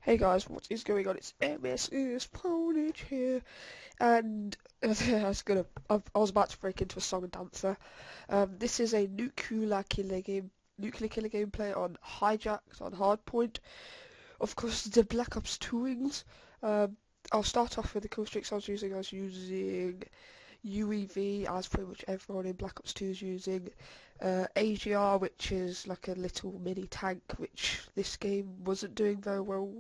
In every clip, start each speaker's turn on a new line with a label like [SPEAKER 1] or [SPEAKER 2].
[SPEAKER 1] Hey guys, what is going on? It's MS's Ponage here, and I was about to break into a song and dance there. This is a nuclear killer gameplay on Hijacked on Hardpoint. Of course, the Black Ops 2 wings. I'll start off with the kill streaks I was using. I was using UEV, as pretty much everyone in Black Ops 2 is using. AGR, which is like a little mini tank, which this game wasn't doing very well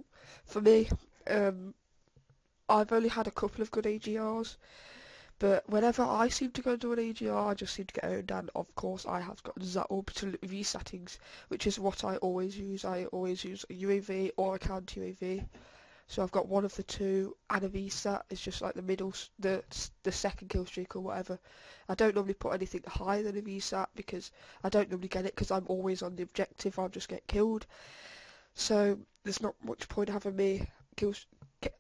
[SPEAKER 1] for me. Um, I've only had a couple of good AGRs, but whenever I seem to go into an AGR, I just seem to get owned, and of course I have got that orbital V settings, which is what I always use. I always use a UAV or a counter UAV. So I've got one of the two, and a VSAT is just like the middle, the second kill streak or whatever. I don't normally put anything higher than a VSAT because I don't normally get it because I'm always on the objective. I'll just get killed. So there's not much point having me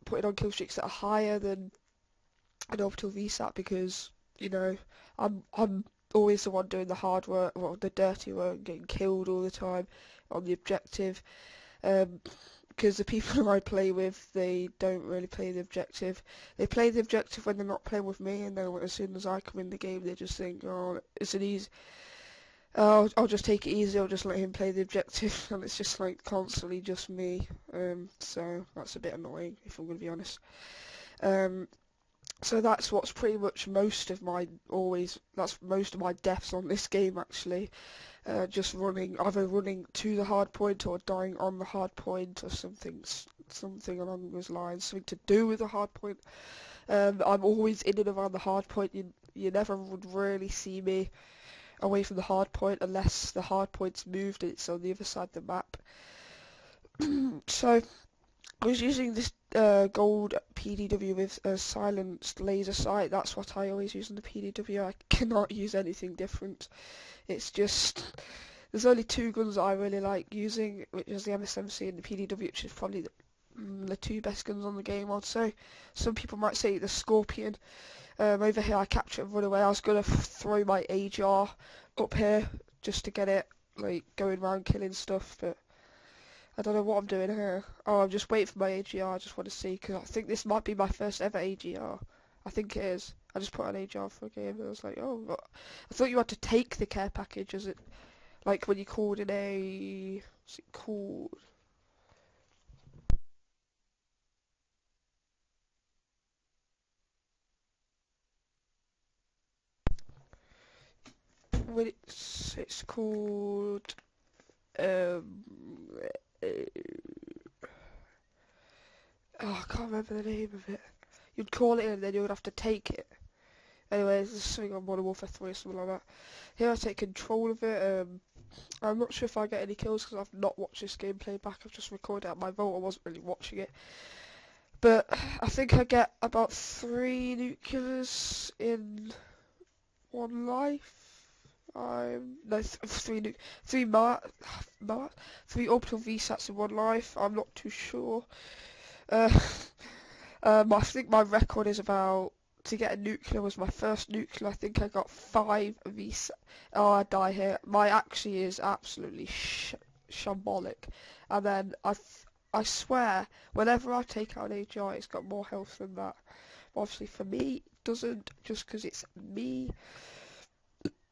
[SPEAKER 1] putting on kill streaks that are higher than an orbital VSAT because I'm always the one doing the hard work, well, the dirty work, getting killed all the time on the objective. Because the people who I play with, they don't really play the objective. They play the objective when they're not playing with me, and then as soon as I come in the game, they just think, oh, it's an easy. I'll just take it easy. I'll just let him play the objective, and it's just like constantly just me. So that's a bit annoying, if I'm going to be honest. So that's what's pretty much that's most of my deaths on this game actually. Just either running to the hard point or dying on the hard point or something along those lines, something to do with the hard point. I'm always in and around the hard point. You never would really see me away from the hard point unless the hard point's moved and it's on the other side of the map. So I was using this gold PDW with a silenced laser sight. That's what I always use on the PDW. I cannot use anything different. It's just, there's only two guns that I really like using, which is the MSMC and the PDW, which is probably the two best guns on the game, I'd say. Some people might say the Scorpion. Over here I capture and run away. I was going to throw my AGR up here just to get it like going around killing stuff, but I don't know what I'm doing here. Oh, I'm just waiting for my AGR. I just want to see, because I think this might be my first ever AGR. I think it is. I just put an AGR for a game and I was like, oh, I thought you had to take the care package. Is it like when you called in what's it called? When it's called, um, uh, oh, I can't remember the name of it. You'd call it in and then you would have to take it. Anyways, this is something on Modern Warfare 3 or something like that. Here I take control of it. I'm not sure if I get any kills because I've not watched this gameplay back. I've just recorded it at my vault. I wasn't really watching it. But I think I get about 3 nuclears in one life. No, three orbital VSATs in one life. I'm not too sure. Uh, I think my record is about, to get a nuclear was my first nuclear. I think I got 5 VSAT. Oh, I die here. My actually is absolutely shambolic. And then I swear, whenever I take out an AGI, it's got more health than that. But obviously for me, it doesn't, just because it's me.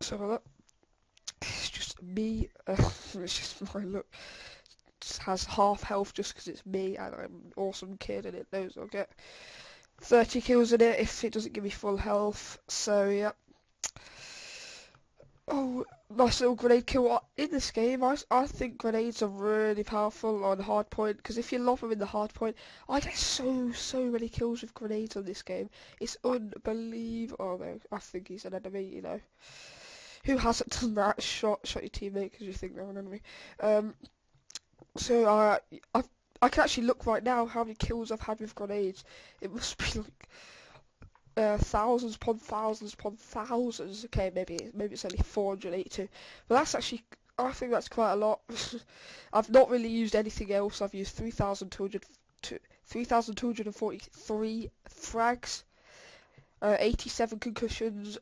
[SPEAKER 1] So look, it's just me. It's just my look. It has half health just because it's me, and I'm an awesome kid, and it knows I'll get 30 kills in it if it doesn't give me full health. So yeah. Oh, nice little grenade kill in this game. I think grenades are really powerful on hardpoint, because if you lob them in the hardpoint, I get so many kills with grenades on this game. It's unbelievable. Oh no, I think he's an enemy. Who hasn't done that? Shot your teammate because you think they're an enemy. So I can actually look right now how many kills I've had with grenades. It must be like thousands upon thousands upon thousands. Okay, maybe it's only 482, but that's actually, I think that's quite a lot. I've not really used anything else. I've used 3,243 frags, 87 concussions,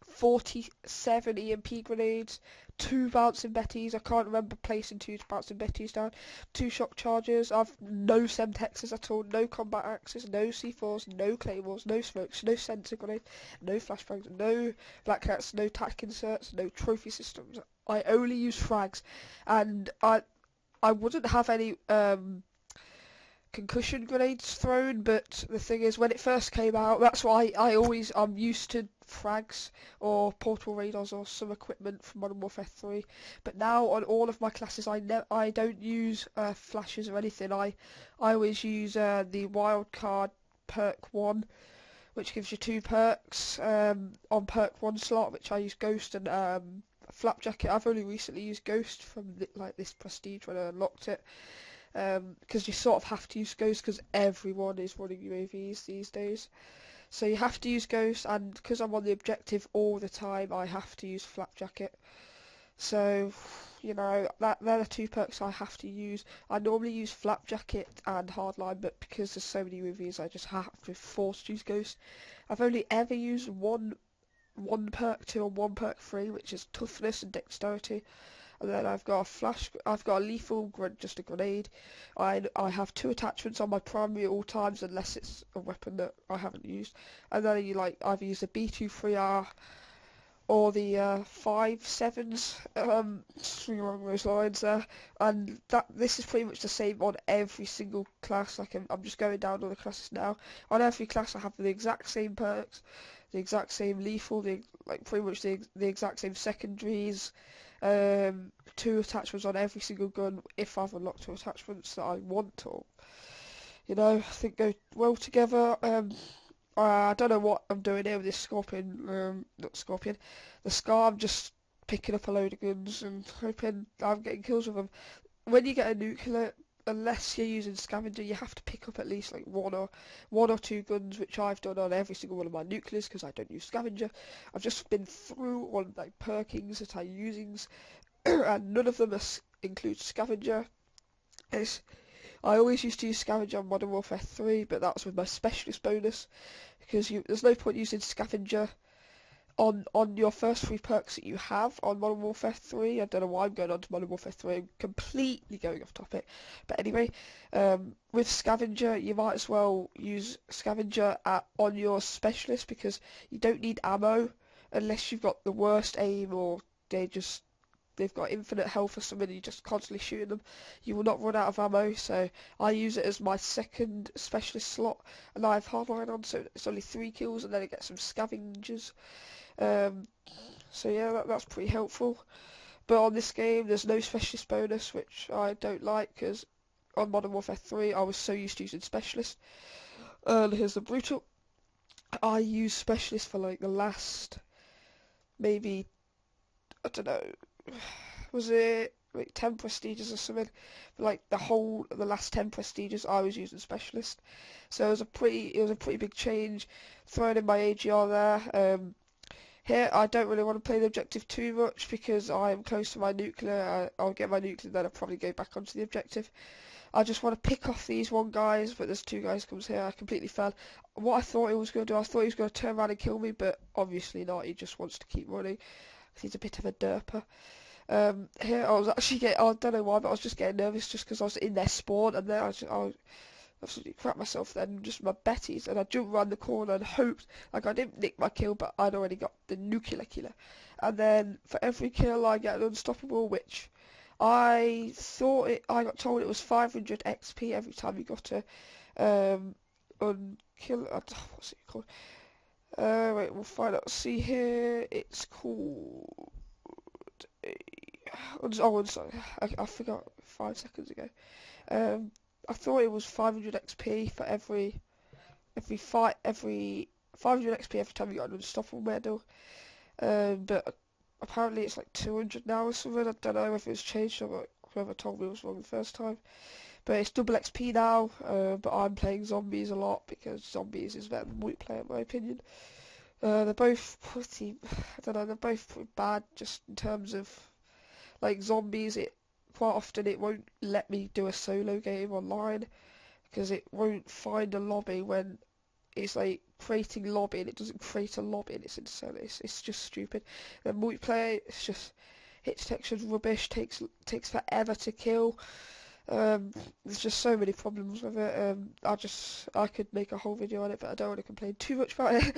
[SPEAKER 1] 47 EMP grenades, 2 bouncing betties. I can't remember placing 2 bouncing betties down. 2 shock charges. I've no semtexes at all. No combat axes. No C4s. No claymores. No smokes. No sensor grenades. No flashbangs. No black cats. No tack inserts. No trophy systems. I only use frags, and I wouldn't have any concussion grenades thrown, but the thing is, when it first came out, that's why I'm used to frags or portable radars or some equipment from Modern Warfare 3. But now on all of my classes, I don't use flashes or anything. I always use the wildcard perk 1, which gives you 2 perks on perk 1 slot, which I use Ghost and Flap Jacket. I've only recently used Ghost from this prestige when I unlocked it. Because you sort of have to use Ghost because everyone is running UAVs these days. So you have to use Ghost, and because I'm on the objective all the time, I have to use Flak Jacket. So, you know, they're the 2 perks I have to use. I normally use Flak Jacket and Hardline, but because there's so many UAVs, I just have to force use Ghost. I've only ever used one perk 2 and 1 perk 3, which is Toughness and Dexterity. And then I've got a lethal, just a grenade. I have 2 attachments on my primary at all times, unless it's a weapon that I haven't used. And then I've used a B23R or the 5.7s, something along those lines there. And this is pretty much the same on every single class. I'm just going down all the classes now. On every class, I have the exact same perks, the exact same lethal, pretty much the exact same secondaries. 2 attachments on every single gun if I've unlocked 2 attachments that I want, or I think go well together. I don't know what I'm doing here with this Scorpion, not Scorpion, the Scar. I'm just picking up a load of guns and hoping I'm getting kills with them. When you get a nuclear, unless you're using Scavenger, you have to pick up at least like one or 2 guns, which I've done on every single one of my nuclears because I don't use Scavenger. I've just been through all like perkings that I'm using, and none of them include Scavenger. I always used to use Scavenger on Modern Warfare 3, but that was with my Specialist bonus, because there's no point using Scavenger on your first 3 perks that you have on Modern Warfare 3. I don't know why I'm going on to Modern Warfare 3, I'm completely going off topic. But anyway, with Scavenger, you might as well use Scavenger on your Specialist, because you don't need ammo unless you've got the worst aim, or they've got infinite health or something and you're just constantly shooting them. You will not run out of ammo, so I use it as my second Specialist slot, and I have Hardline on, so it's only 3 kills, and then I get some Scavengers. So yeah, that's pretty helpful. But on this game, there's no Specialist bonus, which I don't like, because on Modern Warfare 3, I was so used to using Specialist. Here's the brutal. I used Specialist for like the last, maybe, I don't know, was it like 10 prestiges or something? For like the last 10 prestiges, I was using Specialist. So it was a pretty big change. Throwing in my AGR there. Here, I don't really want to play the objective too much because I am close to my nuclear. I'll get my nuclear, then I'll probably go back onto the objective. I just want to pick off these 1 guys, but there's 2 guys comes here. I completely fell. What I thought he was going to do, I thought he was going to turn around and kill me, but obviously not. He just wants to keep running. He's a bit of a derper. Here I was actually I don't know why, but I was just getting nervous just because I was in their spawn, and then I absolutely crap myself then, just my betties, and I jumped around the corner and hoped, like, I didn't nick my kill, but I'd already got the nuclear killer. And then for every kill I get an unstoppable, which I got told it was 500 XP every time you got a unkill, what's it called? Wait, we'll find out. See here, it's called I'm sorry, I forgot 5 seconds ago. I thought it was 500 XP for every 500 XP every time you got an unstoppable medal. But apparently it's like 200 now or something. I don't know if it's changed or whoever told me was wrong the first time. But it's double XP now. But I'm playing zombies a lot because zombies is better than multiplayer in my opinion. They're both pretty, I don't know, they're both pretty bad just in terms of, like, zombies, quite often it won't let me do a solo game online because it won't find a lobby when it's like creating lobby and it doesn't create a lobby, and it's insane. It's just stupid. And multiplayer, hit detection's rubbish, takes forever to kill. There's just so many problems with it. I could make a whole video on it, but I don't want to complain too much about it.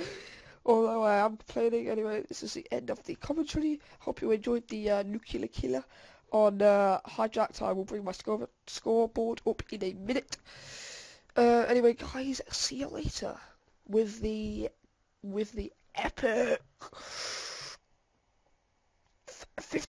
[SPEAKER 1] Although I am complaining anyway. This is the end of the commentary. Hope you enjoyed the nuclear killer on Hijacked. I will bring my scoreboard up in a minute. Anyway, guys, see you later with the epic